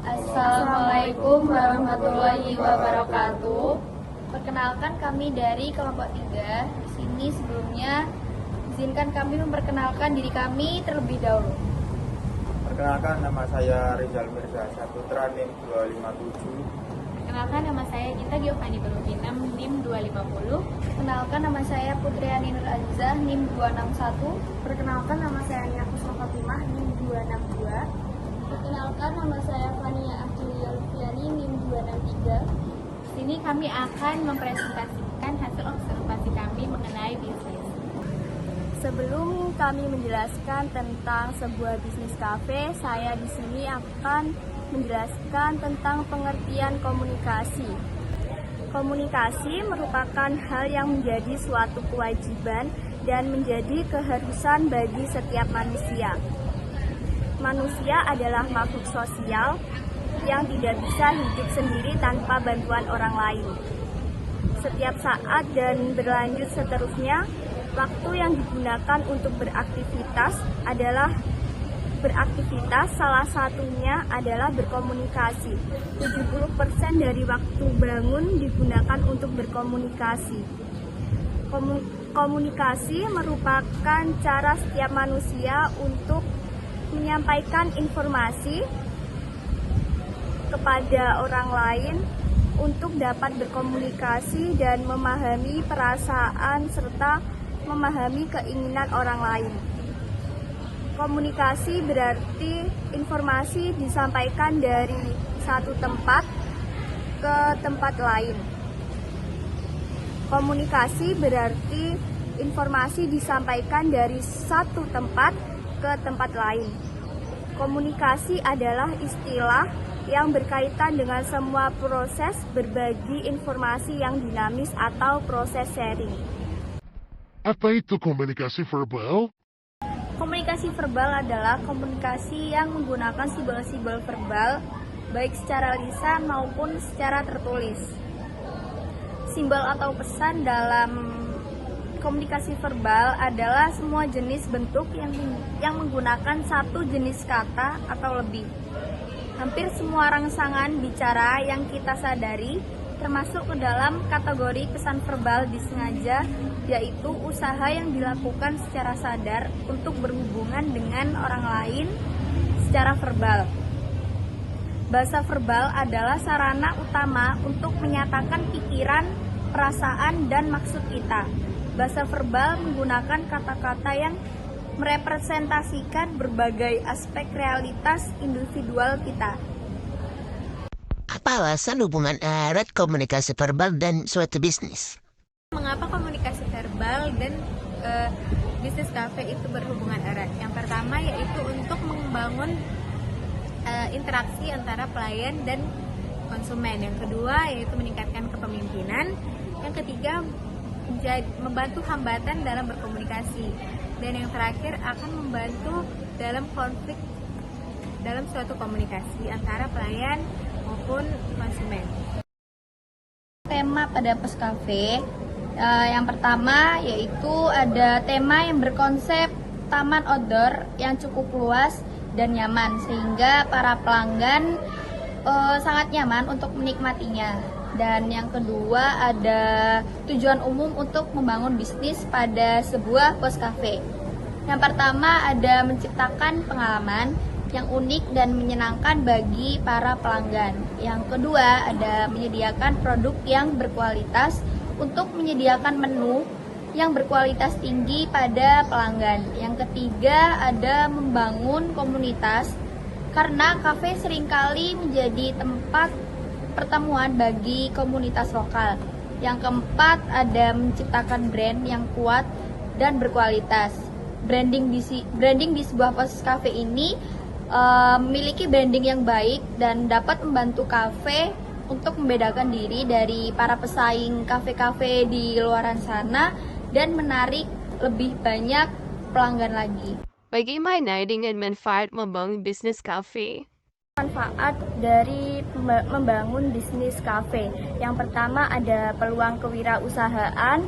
Assalamualaikum warahmatullahi wabarakatuh. Perkenalkan kami dari kelompok 3. Di sini sebelumnya izinkan kami memperkenalkan diri kami terlebih dahulu. Perkenalkan, nama saya Rizal Mirza Saputra, NIM 257. Perkenalkan, nama saya Gita Giovanni Berugina, NIM 250. Perkenalkan, nama saya Putriani Nur Azizah, NIM 261. Perkenalkan, nama saya Nia Kusma Fatimah, NIM 262. Perkenalkan, nama saya Fania Ahjulia Lufiani, NIM 263. Di sini kami akan mempresentasikan hasil observasi kami mengenai bisnis. Sebelum kami menjelaskan tentang sebuah bisnis kafe, saya di sini akan menjelaskan tentang pengertian komunikasi. Komunikasi merupakan hal yang menjadi suatu kewajiban dan menjadi keharusan bagi setiap manusia. Manusia adalah makhluk sosial yang tidak bisa hidup sendiri tanpa bantuan orang lain. Setiap saat dan berlanjut seterusnya, waktu yang digunakan untuk beraktivitas, salah satunya adalah berkomunikasi. 70% dari waktu bangun digunakan untuk berkomunikasi. Komunikasi merupakan cara setiap manusia untuk menyampaikan informasi kepada orang lain, untuk dapat berkomunikasi dan memahami perasaan serta memahami keinginan orang lain. Komunikasi berarti informasi disampaikan dari satu tempat ke tempat lain. Komunikasi berarti informasi disampaikan dari satu tempat ke tempat lain. Komunikasi adalah istilah yang berkaitan dengan semua proses berbagi informasi yang dinamis atau proses sharing. Apa itu komunikasi verbal? Komunikasi verbal adalah komunikasi yang menggunakan simbol-simbol verbal, baik secara lisan maupun secara tertulis. Simbol atau pesan dalam komunikasi verbal adalah semua jenis bentuk yang menggunakan satu jenis kata atau lebih. Hampir semua rangsangan bicara yang kita sadari termasuk ke dalam kategori pesan verbal disengaja, yaitu usaha yang dilakukan secara sadar untuk berhubungan dengan orang lain secara verbal. Bahasa verbal adalah sarana utama untuk menyatakan pikiran, perasaan, dan maksud kita. Bahasa verbal menggunakan kata-kata yang merepresentasikan berbagai aspek realitas individual kita. Apa alasan hubungan erat komunikasi verbal dan suatu bisnis? Mengapa komunikasi verbal dan bisnis kafe itu berhubungan erat? Yang pertama yaitu untuk membangun interaksi antara pelayan dan konsumen. Yang kedua yaitu meningkatkan kepemimpinan. Yang ketiga membantu hambatan dalam berkomunikasi. Dan yang terakhir akan membantu dalam konflik dalam suatu komunikasi antara pelayan maupun konsumen. Tema pada Pos Cafe yang pertama yaitu ada tema yang berkonsep taman outdoor yang cukup luas dan nyaman sehingga para pelanggan sangat nyaman untuk menikmatinya. Dan yang kedua ada tujuan umum untuk membangun bisnis pada sebuah pos cafe. Yang pertama ada menciptakan pengalaman yang unik dan menyenangkan bagi para pelanggan. Yang kedua ada menyediakan produk yang berkualitas untuk menyediakan menu yang berkualitas tinggi pada pelanggan. Yang ketiga ada membangun komunitas karena kafe seringkali menjadi tempat pertemuan bagi komunitas lokal. Yang keempat ada menciptakan brand yang kuat dan berkualitas. Branding di sebuah pos cafe ini memiliki branding yang baik dan dapat membantu kafe untuk membedakan diri dari para pesaing kafe-kafe di luaran sana dan menarik lebih banyak pelanggan lagi. Bagaimana dengan manfaat membangun bisnis kafe? Manfaat dari membangun bisnis kafe. Yang pertama ada peluang kewirausahaan.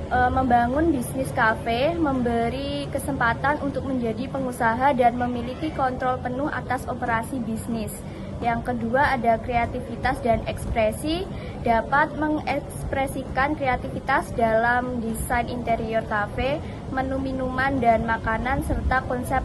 Membangun bisnis kafe memberi kesempatan untuk menjadi pengusaha dan memiliki kontrol penuh atas operasi bisnis. Yang kedua ada kreativitas dan ekspresi, dapat mengekspresikan kreativitas dalam desain interior kafe, menu minuman dan makanan serta konsep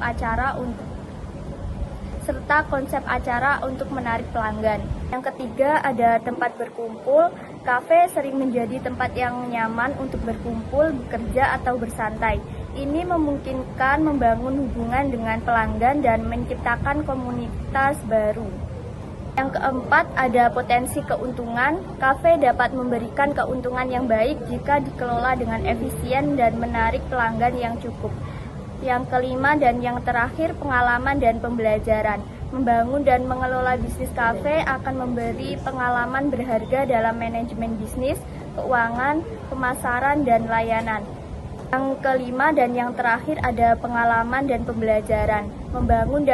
acara untuk menarik pelanggan. Yang ketiga ada tempat berkumpul. Kafe sering menjadi tempat yang nyaman untuk berkumpul, bekerja atau bersantai. Ini memungkinkan membangun hubungan dengan pelanggan dan menciptakan komunitas baru. Yang keempat ada potensi keuntungan. Kafe dapat memberikan keuntungan yang baik jika dikelola dengan efisien dan menarik pelanggan yang cukup. Yang kelima dan yang terakhir pengalaman dan pembelajaran. Membangun dan mengelola bisnis kafe akan memberi pengalaman berharga dalam manajemen bisnis, keuangan, pemasaran, dan layanan. Yang kelima dan yang terakhir ada pengalaman dan pembelajaran. Membangun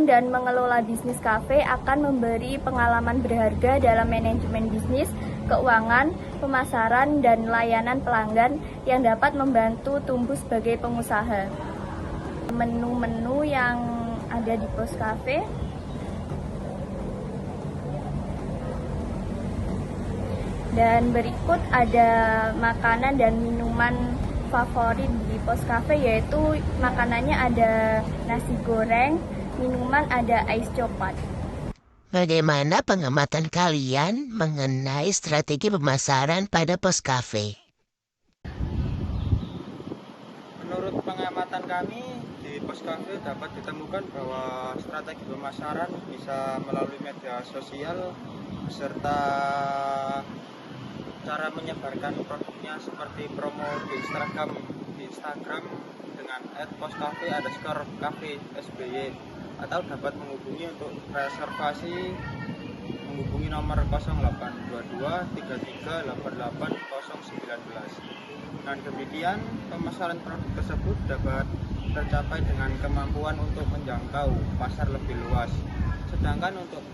dan mengelola bisnis kafe akan memberi pengalaman berharga dalam manajemen bisnis, keuangan, pemasaran, dan layanan pelanggan yang dapat membantu tumbuh sebagai pengusaha. Menu-menu yang ada di Pos Cafe. Dan berikut ada makanan dan minuman favorit di Pos Cafe, yaitu makanannya ada nasi goreng, minuman ada ais coklat. Bagaimana pengamatan kalian mengenai strategi pemasaran pada Pos Cafe? Menurut pengamatan kami, di Pos Cafe dapat ditemukan bahwa strategi pemasaran bisa melalui media sosial beserta cara menyebarkan produknya seperti promo di Instagram dengan @poscafe_cafe_sby, atau dapat menghubungi untuk reservasi menghubungi nomor 0822 33 88 019. Dengan demikian, pemasaran produk tersebut dapat tercapai dengan kemampuan untuk menjangkau pasar lebih luas. Sedangkan untuk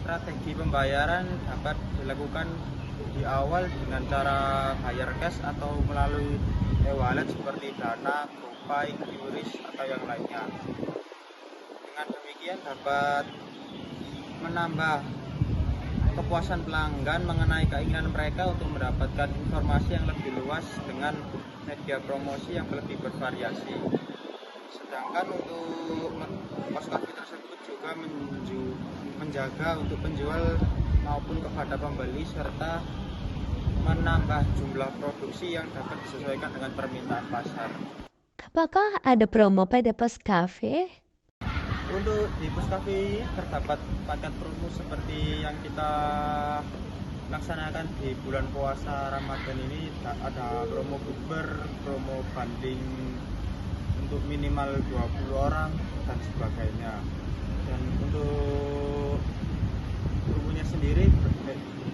strategi pembayaran dapat dilakukan di awal dengan cara bayar cash atau melalui e-wallet seperti Dana, GoPay, QRIS, atau yang lainnya. Dengan demikian dapat menambah kepuasan pelanggan mengenai keinginan mereka untuk mendapatkan informasi yang lebih luas dengan media promosi yang lebih bervariasi. Sedangkan untuk Pos Cafe tersebut juga menjaga untuk penjual maupun kepada pembeli serta menambah jumlah produksi yang dapat disesuaikan dengan permintaan pasar. Apakah ada promo pada Pos Cafe? Untuk di Pos Cafe terdapat paket promo seperti yang kita laksanakan di bulan puasa Ramadan ini. Ada promo bukber, promo banding untuk minimal 20 orang dan sebagainya. Dan untuk promonya sendiri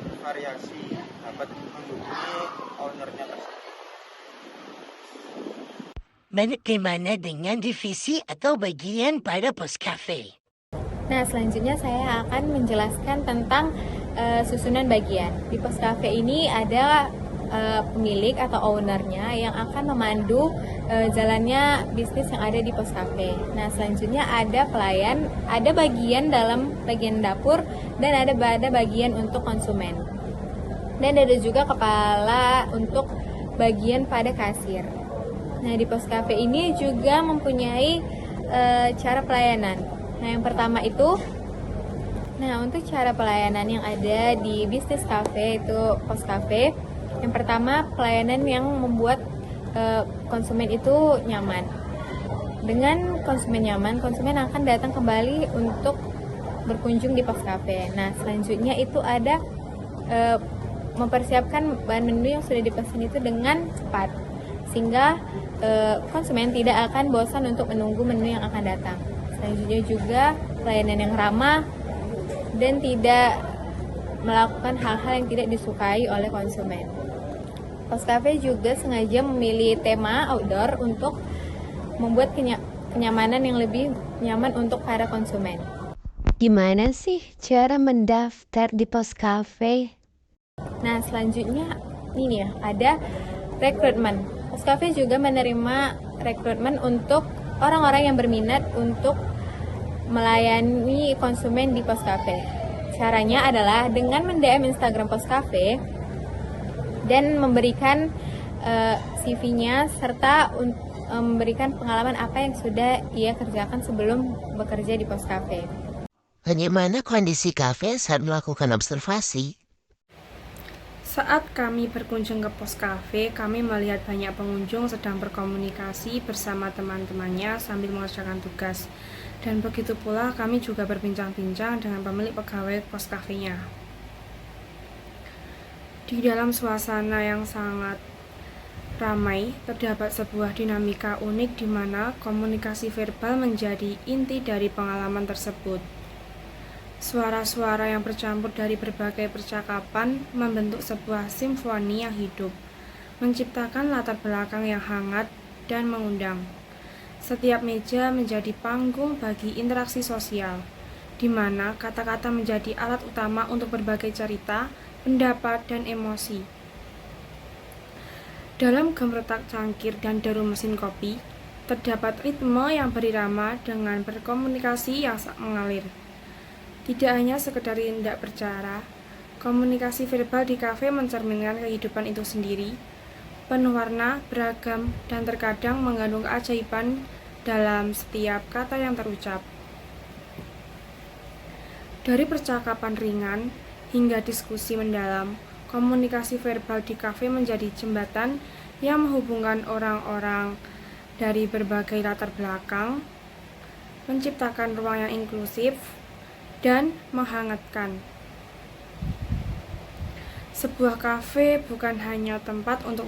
bervariasi, dapat menghubungi ownernya tersebut. Bagaimana dengan divisi atau bagian pada Pos Cafe? Nah, selanjutnya saya akan menjelaskan tentang susunan bagian. Di Pos Cafe ini ada pemilik atau ownernya yang akan memandu jalannya bisnis yang ada di Pos Cafe. Nah, selanjutnya ada pelayan, ada bagian dalam bagian dapur, dan ada bagian untuk konsumen. Dan ada juga kepala untuk bagian pada kasir. Nah, di Pos Cafe ini juga mempunyai cara pelayanan. Nah, yang pertama itu, untuk cara pelayanan yang ada di bisnis cafe itu Pos Cafe, yang pertama pelayanan yang membuat konsumen itu nyaman. Dengan konsumen nyaman, konsumen akan datang kembali untuk berkunjung di Pos Cafe. Nah, selanjutnya itu ada mempersiapkan bahan menu yang sudah dipesan itu dengan cepat, sehingga konsumen tidak akan bosan untuk menunggu menu yang akan datang. Selanjutnya juga pelayanan yang ramah dan tidak melakukan hal-hal yang tidak disukai oleh konsumen. Pos Cafe juga sengaja memilih tema outdoor untuk membuat kenyamanan yang lebih nyaman untuk para konsumen. Gimana sih cara mendaftar di Pos Cafe? Nah, selanjutnya ini ya, ada rekrutmen. Pos Cafe juga menerima rekrutmen untuk orang-orang yang berminat untuk melayani konsumen di Pos Cafe. Caranya adalah dengan mendm Instagram Pos Cafe dan memberikan CV-nya serta memberikan pengalaman apa yang sudah ia kerjakan sebelum bekerja di Pos Cafe. Bagaimana kondisi kafe saat melakukan observasi? Saat kami berkunjung ke Pos Cafe, kami melihat banyak pengunjung sedang berkomunikasi bersama teman-temannya sambil mengerjakan tugas. Dan begitu pula kami juga berbincang-bincang dengan pemilik pegawai Pos Cafe-nya. Di dalam suasana yang sangat ramai, terdapat sebuah dinamika unik di mana komunikasi verbal menjadi inti dari pengalaman tersebut. Suara-suara yang bercampur dari berbagai percakapan membentuk sebuah simfoni yang hidup, menciptakan latar belakang yang hangat dan mengundang. Setiap meja menjadi panggung bagi interaksi sosial, di mana kata-kata menjadi alat utama untuk berbagai cerita, pendapat, dan emosi. Dalam gemeretak cangkir dan deru mesin kopi, terdapat ritme yang berirama dengan berkomunikasi yang mengalir. Tidak hanya sekedar tidak bercara, komunikasi verbal di kafe mencerminkan kehidupan itu sendiri, penuh warna, beragam, dan terkadang mengandung keajaiban dalam setiap kata yang terucap. Dari percakapan ringan hingga diskusi mendalam, komunikasi verbal di kafe menjadi jembatan yang menghubungkan orang-orang dari berbagai latar belakang, menciptakan ruang yang inklusif, dan menghangatkan. Sebuah kafe bukan hanya tempat untuk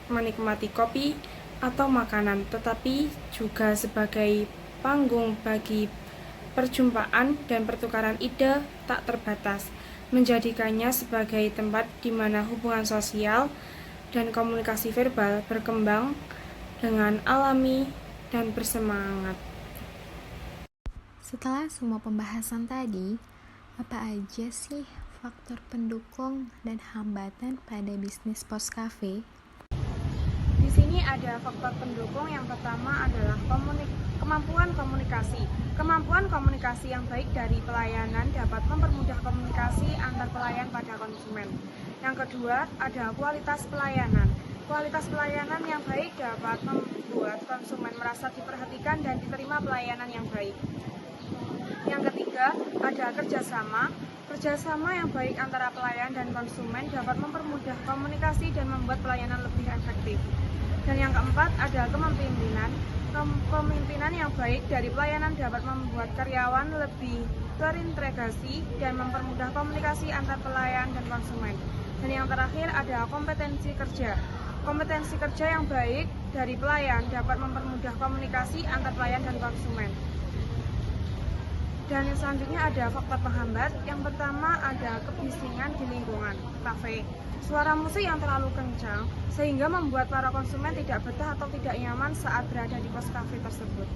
menikmati kopi atau makanan, tetapi juga sebagai panggung bagi perjumpaan dan pertukaran ide tak terbatas, menjadikannya sebagai tempat di mana hubungan sosial dan komunikasi verbal berkembang dengan alami dan bersemangat. Setelah semua pembahasan tadi, apa aja sih faktor pendukung dan hambatan pada bisnis Pos Cafe? Di sini ada faktor pendukung. Yang pertama adalah kemampuan komunikasi. Kemampuan komunikasi yang baik dari pelayanan dapat mempermudah komunikasi antar pelayan pada konsumen. Yang kedua ada kualitas pelayanan. Kualitas pelayanan yang baik dapat membuat konsumen merasa diperhatikan dan diterima pelayanan yang baik. Yang ketiga, ada kerjasama. Kerjasama yang baik antara pelayan dan konsumen dapat mempermudah komunikasi dan membuat pelayanan lebih efektif. Dan yang keempat, ada kepemimpinan. Kepemimpinan yang baik dari pelayanan dapat membuat karyawan lebih terintegrasi dan mempermudah komunikasi antar pelayan dan konsumen. Dan yang terakhir, ada kompetensi kerja. Kompetensi kerja yang baik dari pelayan dapat mempermudah komunikasi antar pelayan dan konsumen. Dan yang selanjutnya ada faktor penghambat. Yang pertama ada kebisingan di lingkungan kafe. Suara musik yang terlalu kencang sehingga membuat para konsumen tidak betah atau tidak nyaman saat berada di pos kafe tersebut.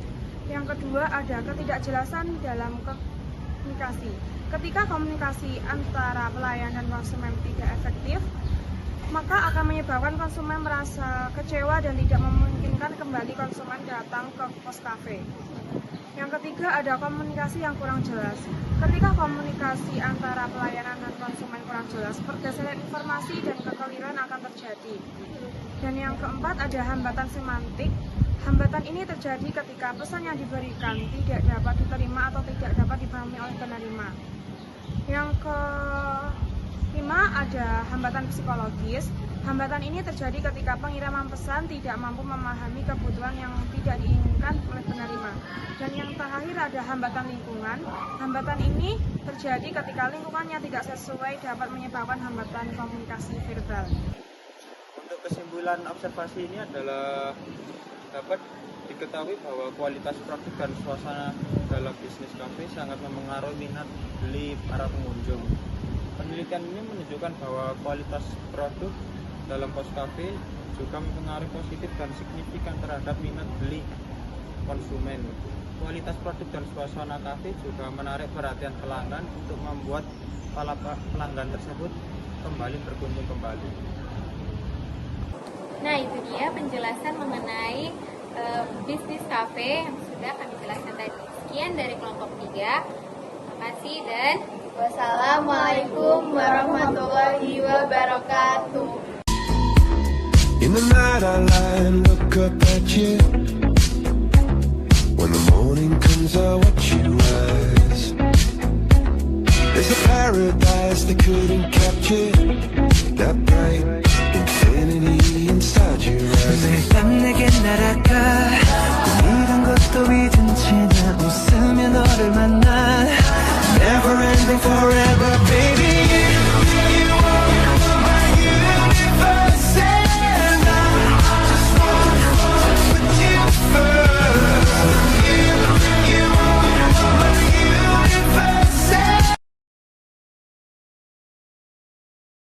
Yang kedua ada ketidakjelasan dalam komunikasi. Ketika komunikasi antara pelayan dan konsumen tidak efektif, maka akan menyebabkan konsumen merasa kecewa dan tidak memungkinkan kembali konsumen datang ke pos kafe. Yang ketiga ada komunikasi yang kurang jelas. Ketika komunikasi antara pelayanan dan konsumen kurang jelas, pergeseran informasi dan kekeliruan akan terjadi. Dan yang keempat ada hambatan semantik. Hambatan ini terjadi ketika pesan yang diberikan tidak dapat diterima atau tidak dapat dipahami oleh penerima. Yang kelima ada hambatan psikologis. Hambatan ini terjadi ketika pengiriman pesan tidak mampu memahami kebutuhan yang tidak diinginkan oleh penerima. Dan yang terakhir ada hambatan lingkungan. Hambatan ini terjadi ketika lingkungannya tidak sesuai dapat menyebabkan hambatan komunikasi verbal. Untuk kesimpulan observasi ini adalah dapat diketahui bahwa kualitas produk dan suasana dalam bisnis kafe sangat mempengaruhi minat beli para pengunjung. Penelitian ini menunjukkan bahwa kualitas produk dalam pos kafe juga mempengaruhi positif dan signifikan terhadap minat beli konsumen. Kualitas produk dan suasana kafe juga menarik perhatian pelanggan untuk membuat para pelanggan tersebut kembali berkunjung kembali. Nah, itu dia penjelasan mengenai bisnis kafe yang sudah kami jelaskan tadi. Sekian dari kelompok 3. Terima kasih dan Wassalamualaikum warahmatullahi wabarakatuh. In the night I lie and look up at you. When the morning comes I watch you rise. There's a paradise they couldn't capture.